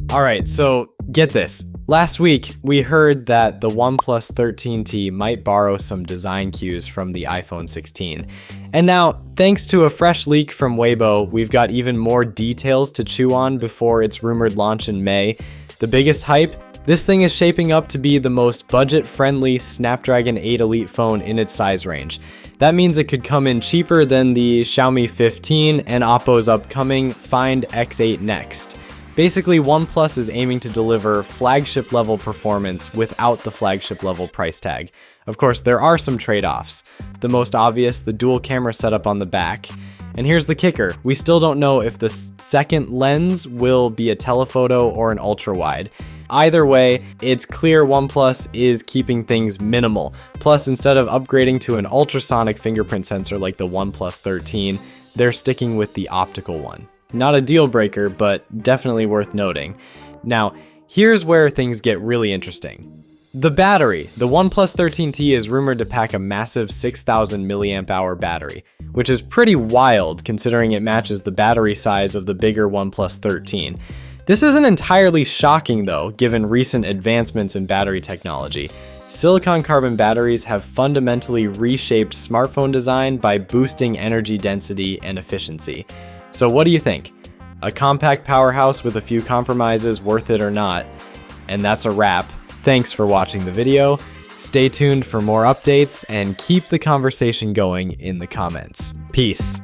Alright, so get this. Last week, we heard that the OnePlus 13T might borrow some design cues from the iPhone 16. And now, thanks to a fresh leak from Weibo, we've got even more details to chew on before its rumored launch in May. The biggest hype? This thing is shaping up to be the most budget-friendly Snapdragon 8 Elite phone in its size range. That means it could come in cheaper than the Xiaomi 15 and Oppo's upcoming Find X8 Next. Basically, OnePlus is aiming to deliver flagship-level performance without the flagship-level price tag. Of course, there are some trade-offs. The most obvious, the dual camera setup on the back. And here's the kicker, we still don't know if the second lens will be a telephoto or an ultra-wide. Either way, it's clear OnePlus is keeping things minimal. Plus, instead of upgrading to an ultrasonic fingerprint sensor like the OnePlus 13, they're sticking with the optical one. Not a deal breaker, but definitely worth noting. Now, here's where things get really interesting. The battery. The OnePlus 13T is rumored to pack a massive 6,000 mAh battery, which is pretty wild considering it matches the battery size of the bigger OnePlus 13. This isn't entirely shocking though, given recent advancements in battery technology. Silicon carbon batteries have fundamentally reshaped smartphone design by boosting energy density and efficiency. So what do you think? A compact powerhouse with a few compromises, worth it or not? And that's a wrap. Thanks for watching the video. Stay tuned for more updates and keep the conversation going in the comments. Peace.